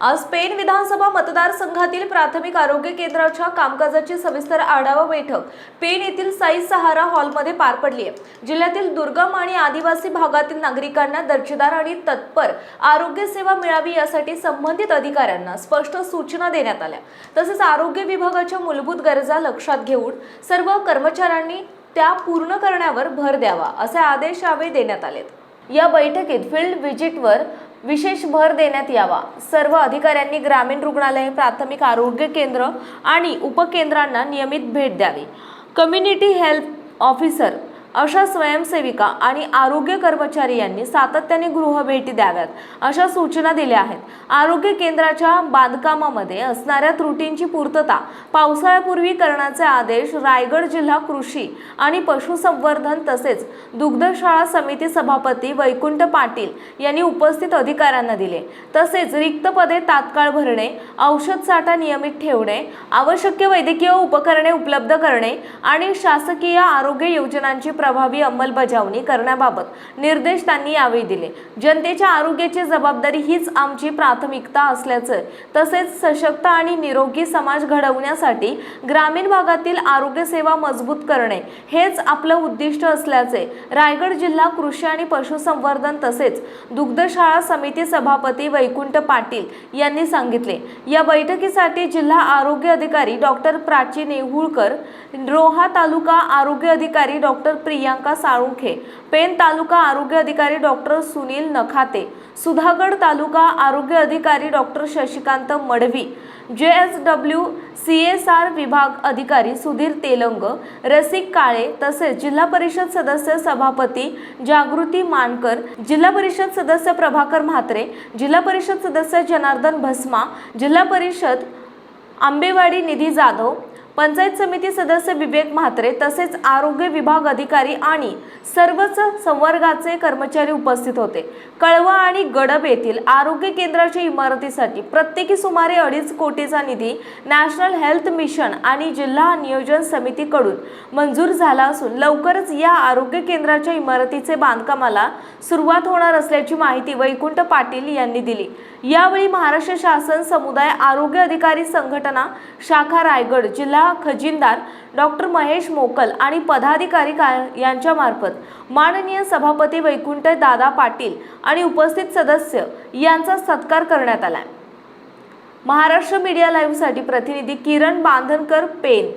आज पेन विधानसभा मतदारसंघातील प्राथमिक आरोग्य केंद्राच्या कामकाजाची सविस्तर आढावा बैठक पेन येथील साई सहारा हॉलमध्ये पार पडली आहे। जिल्ह्यातील दुर्गम आणि आदिवासी भागातील नागरिकांना दर्जेदार आणि तत्पर आरोग्य सेवा मिळावी यासाठी संबंधित अधिकाऱ्यांना स्पष्ट सूचना देण्यात आल्या। तसेच आरोग्य विभागाच्या मूलभूत गरजा लक्षात घेऊन सर्व कर्मचाऱ्यांनी त्या पूर्ण करण्यावर भर द्यावा असे आदेश यावेळी देण्यात आले। या बैठकीत फील्ड व्हिजिटवर विशेष भर देण्यात यावा। सर्व अधिकाऱ्यांनी ग्रामीण रुग्णालय, प्राथमिक आरोग्य केंद्र आणि उपकेंद्रांना नियमित भेट द्यावी। कम्युनिटी हेल्थ ऑफिसर, अशा स्वयंसेविका आणि आरोग्य कर्मचारी यांनी सातत्याने गृह भेटी द्याव्यात अशा सूचना दिल्या आहेत। आरोग्य केंद्राच्या बांधकामामध्ये असणाऱ्या त्रुटींची पूर्तता पावसाळ्यापूर्वी करण्याचे आदेश रायगड जिल्हा कृषी आणि पशुसंवर्धन तसेच दुग्धशाळा समिती सभापती वैकुंठ पाटील यांनी उपस्थित अधिकाऱ्यांना दिले। तसेच रिक्त पदे तात्काळ भरणे, औषध साठा नियमित ठेवणे, आवश्यक वैद्यकीय उपकरणे उपलब्ध करणे आणि शासकीय आरोग्य योजनांची प्रभावी अंमलबजावणी करण्याबाबत निर्देश त्यांनी यावेळी दिले। जनतेच्या आरोग्याची जबाबदारी हीच आमची प्राथमिकता असल्याचे तसेच सशक्त आणि निरोगी समाज घडवण्यासाठी ग्रामीण भागातील आरोग्य सेवा मजबूत करणे हेच आपलं उद्दिष्ट असल्याचे रायगड जिल्हा कृषी आणि पशुसंवर्धन तसेच दुग्धशाळा समिती सभापती वैकुंठ पाटील यांनी सांगितले। या बैठकीसाठी जिल्हा आरोग्य अधिकारी डॉक्टर प्राची नेहुळकर, रोहा तालुका आरोग्य अधिकारी डॉक्टर प्रियांका साळुंखे, पेन तालुका आरोग्य अधिकारी डॉक्टर सुनील नखाते, सुधागड तालुका आरोग्य अधिकारी doctor Shashikant Madavi, JSW CSR विभाग अधिकारी सुधीर तेलंग, रसिक काळे तसेच जिल्हा परिषद सदस्य सभापती जागृती मानकर, जिल्हा परिषद सदस्य प्रभाकर म्हात्रे, जिल्हा परिषद सदस्य जनार्दन भस्मा, जिल्हा परिषद आंबेवाडी निधी जाधव, पंचायत समिती सदस्य विवेक म्हात्रे तसेच आरोग्य विभाग अधिकारी आणि सर्वच संवर्गाचे कर्मचारी उपस्थित होते। कळवा आणि गडब येथील आरोग्य केंद्राच्या इमारतीसाठी प्रत्येकी सुमारे 2.5 कोटीचा निधी नॅशनल हेल्थ मिशन आणि जिल्हा नियोजन समितीकडून मंजूर झाला असून लवकरच या आरोग्य केंद्राच्या इमारतीचे बांधकामाला सुरुवात होणार असल्याची माहिती वैकुंठ पाटील यांनी दिली। यावेळी महाराष्ट्र शासन समुदाय आरोग्य अधिकारी संघटना शाखा रायगड जिल्हा खजिनदार डॉक्टर महेश मोकल आणि पदाधिकारी यांच्या मार्फत माननीय सभापती वैकुंठ दादा पाटील आणि उपस्थित सदस्य यांचा सत्कार करण्यात आला। महाराष्ट्र मीडिया लाईव्ह साठी प्रतिनिधी किरण बांधनकर, पेन।